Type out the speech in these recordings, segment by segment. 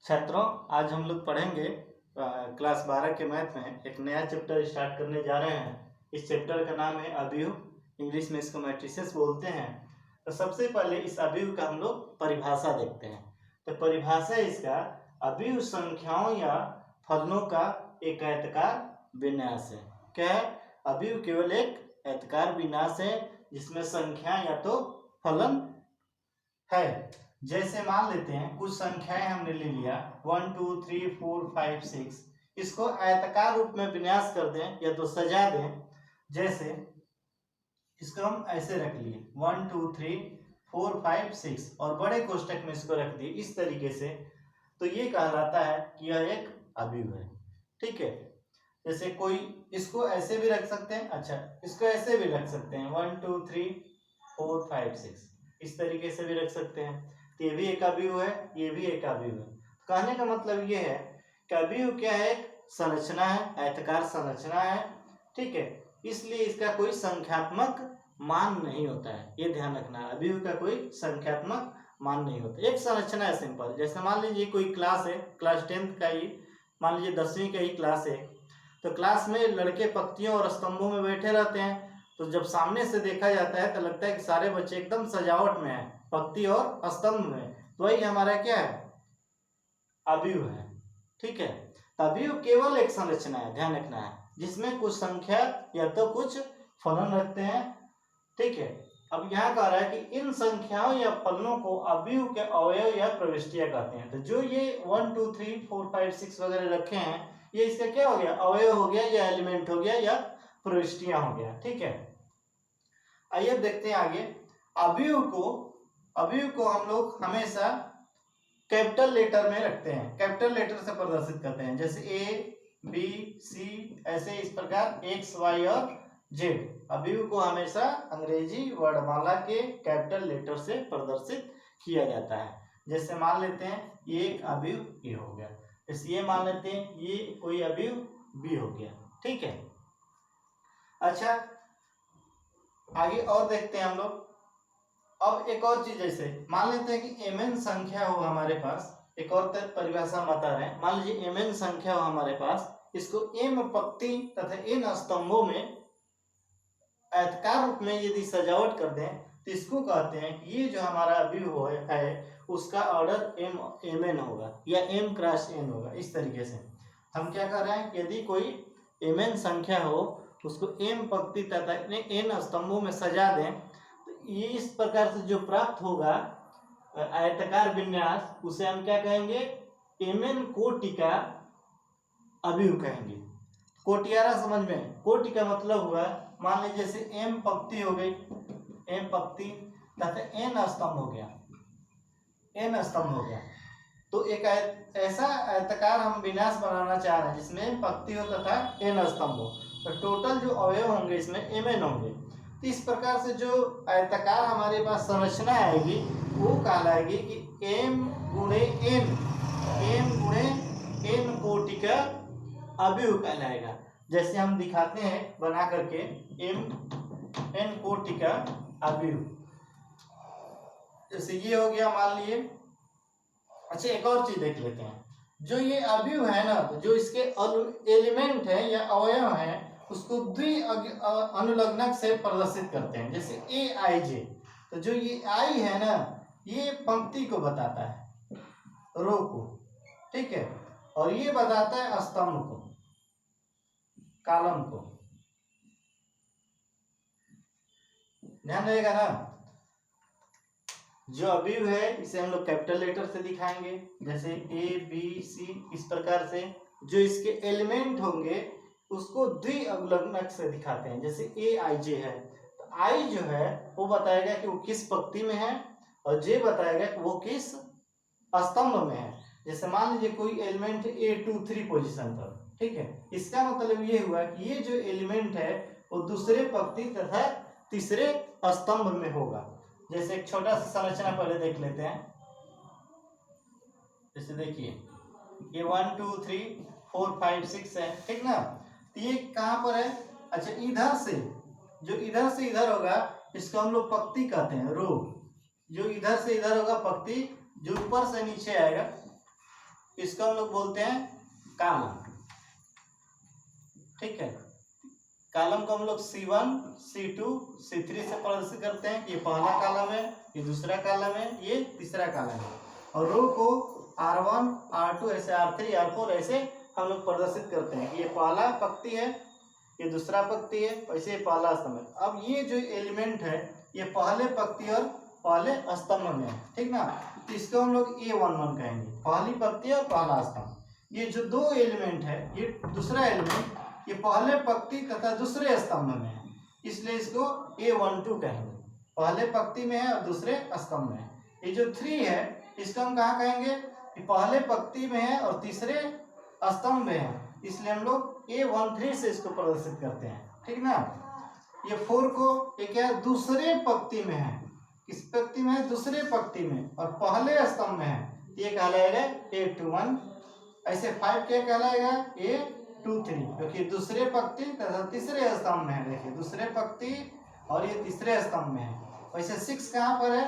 छात्रों, आज हम लोग पढ़ेंगे क्लास 12 के मैथ में एक नया चैप्टर स्टार्ट करने जा रहे हैं। इस चैप्टर का नाम है अवयव, इंग्लिश में इसको मैट्रिसेस बोलते हैं। तो सबसे पहले इस अवयव का हम लोग परिभाषा देखते हैं। तो परिभाषा इसका अवयव संख्याओं या फलनों का एक आयताकार विन्यास है। क्या है? अवयव केवल एक आयताकार विन्यास है जिसमें संख्या या तो फलन है। जैसे मान लेते हैं कुछ संख्याएं हमने ले लिया 1 2 3 4 5 6, इसको आयताकार रूप में विन्यास कर दें या तो सजा दें। जैसे इसको हम ऐसे रख लिए 1 2 3 4 5 6 और बड़े कोष्टक में इसको रख दिए इस तरीके से, तो ये कहलाता है कि यह एक अवयव है। ठीक है। जैसे कोई इसको ऐसे भी रख सकते हैं, अच्छा इसको ऐसे भी रख सकते हैं 1 2 3 4 5 6, इस तरीके से भी रख सकते हैं। तो ये भी एक अवयव है, ये भी एक अवयव है। कहने का मतलब ये है कि अवयव क्या है? एक संरचना है, आयताकार संरचना है। ठीक है, इसलिए इसका कोई संख्यात्मक मान नहीं होता है, ये ध्यान रखना है। अवयव का कोई संख्यात्मक मान नहीं होता, एक संरचना है सिंपल। जैसे मान लीजिए कोई क्लास है, क्लास 10th का ही, मान लीजिए 10वीं का ही क्लास है, तो क्लास में लड़के पंक्तियों और स्तंभों में बैठे रहते हैं। तो जब सामने से देखा जाता है तो लगता है कि सारे बच्चे एकदम सजावट में हैं, पंक्ति और स्तंभ में। तो वही हमारा क्या है? अवयव है। ठीक है, अवयव केवल एक संरचना है, ध्यान रखना है, जिसमें कुछ संख्या या तो कुछ फलन रखते हैं। ठीक है, अब यहाँ कह रहा है कि इन संख्याओं या फलनों को अवयव के अवयव या प्रविष्टियां कहते हैं। तो जो ये 1 2 3 4 5 6 वगैरह रखे हैं, ये इसका क्या हो गया? अवयव हो गया या एलिमेंट हो गया या प्रविष्टियां हो गया। ठीक है, आइए देखते हैं आगे। अवयव को हम लोग हमेशा कैपिटल लेटर में रखते हैं, कैपिटल लेटर से प्रदर्शित करते हैं। जैसे A B C, ऐसे इस प्रकार X Y और Z। अवयव को हमेशा अंग्रेजी वर्णमाला के कैपिटल लेटर से प्रदर्शित किया जाता है। जैसे मान लेते हैं ये एक अवयव A हो गया, जैसे ये मान लेते हैं ये कोई अवयव B हो गया। ठीक है, अच्छा आगे और देखते हैं हम लोग। अब एक और चीज, जैसे मान लेते हैं कि mn संख्या हो हमारे पास, एक और परिभाषा बता रहे हैं। मान लीजिए mn संख्या हो हमारे पास, इसको m पंक्ति तथा n स्तंभों में आयताकार रूप में यदि सजावट कर दें तो इसको कहते हैं कि ये जो हमारा अवयव है उसका ऑर्डर mn होगा या m क्रॉस n होगा। इस तरीके से हम क्या कर रहे हैं, यदि कोई mn संख्या हो उसको m पंक्ति तथा n स्तंभों में सजा दें, तो ये इस प्रकार से जो प्राप्त होगा आयताकार विन्यास, उसे हम क्या कहेंगे? mn कोटि का अवयव कहेंगे। कोटियारा समझ में? कोटि का मतलब हुआ, मान लीजिए जैसे m पंक्ति हो गई, m पंक्ति तथा n स्तंभ हो गया, n स्तंभ हो गया, तो एक ऐसा आयताकार हम विन्यास बनाना चाह रहे हैं जिसमें पंक्ति हो तथा n स्तंभ हो। तो टोटल जो अवयव होंगे इसमें mn होंगे। तो इस प्रकार से जो आयताकार हमारे पास संरचना आएगी वो कहलाएगी कि m गुणे n कोटि का अवयव कहलाएगा। जैसे हम दिखाते हैं बना करके n कोटि का अवयव, जैसे ये हो गया मान लिए। अच्छा एक और चीज देख लेते हैं, जो ये अवयव है ना, जो इसके एलिमेंट है या अवयव है उसको द्वि अनुलग्नक से प्रदर्शित करते हैं। जैसे AIJ, तो जो ये I है ना, ये पंक्ति को बताता है, रो को। ठीक है, और ये बताता है स्तंभ को, कॉलम को। ध्यान रहेगा ना? जो अवयव है इसे हम लोग कैपिटल लेटर से दिखाएंगे, जैसे ABC, इस प्रकार से। जो इसके एलिमेंट होंगे उसको द्वि अनुलग्नक से दिखाते हैं। जैसे AIJ है, तो I जो है वो बताएगा कि वो किस पंक्ति में है और J बताएगा कि वो किस स्तंभ में है। जैसे मान लीजिए कोई एलिमेंट A23 पोजीशन पर, ठीक है, इसका मतलब ये हुआ कि ये जो एलिमेंट है वो दूसरे पंक्ति तथा तीसरे स्तंभ में होगा। जैसे एक छोटा सा संरचना पहले देख लेते हैं। जैसे देखिए ये 1 2 3 4 5 6 है, ठीक ना? तो ये कहाँ पर है? अच्छा इधर से, जो इधर से इधर होगा इसको हम लोग पंक्ति कहते हैं, रो। जो इधर से इधर होगा पंक्ति, जो ऊपर से नीचे आएगा इसको हम लोग बोलते हैं कॉलम। ठीक है, कॉलम को हम लोग C1, C2, C3 से प्रदर्शित करते हैं। ये पहला कॉलम है, ये दूसरा कॉलम है, ये तीसरा कॉलम है। और रो को R1, R2 ऐसे R3, R4 ऐसे हम लोग प्रदर्शित करते हैं। ये पहला पंक्ति है, ये दूसरा पंक्ति है, वैसे ये पहला स्तंभ है। अब ये जो एलिमेंट है ये पहले पंक्ति और पहले स्तंभ में है, ठीक ना। तो इसको हम लोग A11 कहेंगे, पहली पंक्ति और पहला स्तंभ। ये जो दो एलिमेंट है, ये दूसरा एलिमेंट ये पहले पंक्ति तथा दूसरे स्तंभ में है, इसलिए इसको A12 कहेंगे। पहले पंक्ति में है और दूसरे स्तंभ में है। ये जो 3 है इसको हम कहाँ कहेंगे कि पहले पंक्ति में है और तीसरे स्तंभ में है, इसलिए हम लोग A13 से इसको प्रदर्शित करते हैं, ठीक ना। ये 4 को ये क्या दूसरे पंक्ति में है, किस पंक्ति में है, दूसरे पंक्ति में और पहले स्तंभ में है, ये कहलाएगा A21। ऐसे 5 क्या कहलाएगा A23, क्योंकि दूसरे पंक्ति तथा तीसरे स्तंभ में है। देखिए दूसरे पंक्ति और ये तीसरे स्तंभ में है। वैसे 6 कहाँ पर है,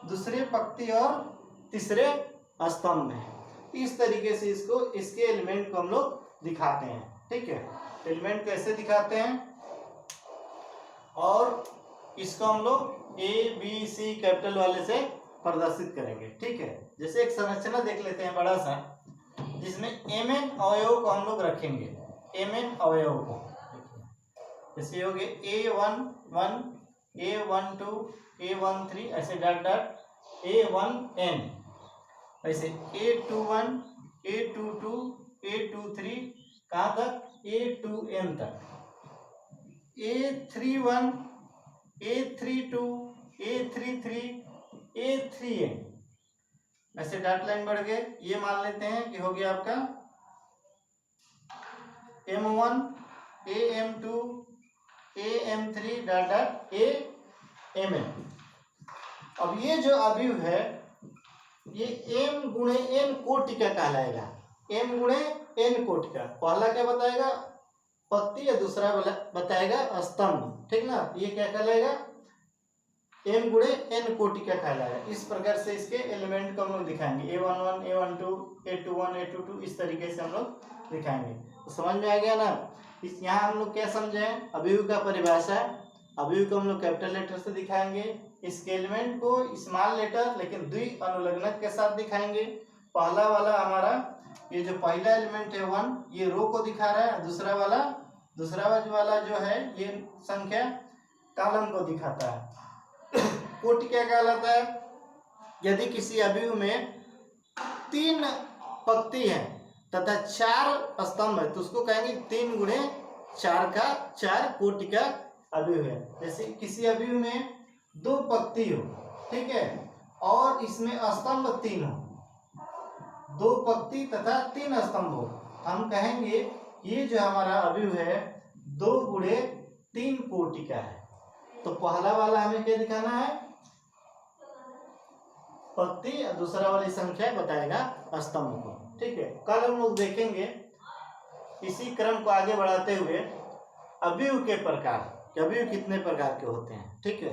दूसरे पंक्ति और तीसरे स्तंभ में है। इस तरीके से इसको इसके एलिमेंट को हम लोग दिखाते हैं, ठीक है। एलिमेंट कैसे दिखाते हैं, और इसको हम लोग ABC कैपिटल वाले से प्रदर्शित करेंगे, ठीक है। जैसे एक संरचना देख लेते हैं बड़ा सा, जिसमें Mn अवयव को हम लोग रखेंगे। Mn अवयव को जैसे हो गए A11, A12, A13 ऐसे डॉट डॉट A1n, ऐसे A21, A22, A23 कहाँ तक A2n तक, A31, A32, A33, A3n ऐसे डॉट लाइन बढ़ गए। ये मान लेते हैं कि हो गया आपका M1, AM2, AM3 dot dot AMn। अब ये जो अवयव है ये M गुणे N कोटि का कहलाएगा। M गुणे N कोटि का, पहला क्या बताएगा पंक्ति या दूसरा बताएगा स्तंभ, ठीक ना। ये क्या कहलाएगा M गुणे N कोटि का कहलाएगा। इस प्रकार से इसके एलिमेंट को हम लोग दिखाएंगे, A11, A12, A21, A22 इस तरीके से हम लोग दिखाएंगे। तो समझ में आ गया ना। इस यहाँ हम लोग क्या समझे, अवयव का परिभाषा। अवयव को हम लोग कैपिटल लेटर से दिखाएंगे, इसके एलिमेंट को स्मॉल लेटर लेकिन द्वि अनुलग्नक के साथ दिखाएंगे। पहला वाला हमारा ये जो पहला एलिमेंट है 1, ये रो को दिखा रहा है। दूसरा वाला जो है ये संख्या कॉलम को दिखाता है। कोटि क्या कहलाता है, यदि किसी अवयव में 3 पंक्ति है तथा 4 स्तंभ है तो उसको कहेंगे 3 गुणे 4 का 4 कोटि का अवयव है। जैसे किसी अवयव में 2 पंक्ति हो, ठीक है, और इसमें स्तंभ 3 हो, 2 पंक्ति तथा 3 स्तंभ हो, हम कहेंगे ये जो हमारा अवयव है 2 गुणे 3 कोटि का है। तो पहला वाला हमें क्या दिखाना है पंक्ति, दूसरा वाली संख्या बताएगा स्तंभ को, ठीक है। कल हम लोग देखेंगे इसी क्रम को आगे बढ़ाते हुए अवयव के प्रकार, अवयव कितने प्रकार के होते हैं, ठीक है।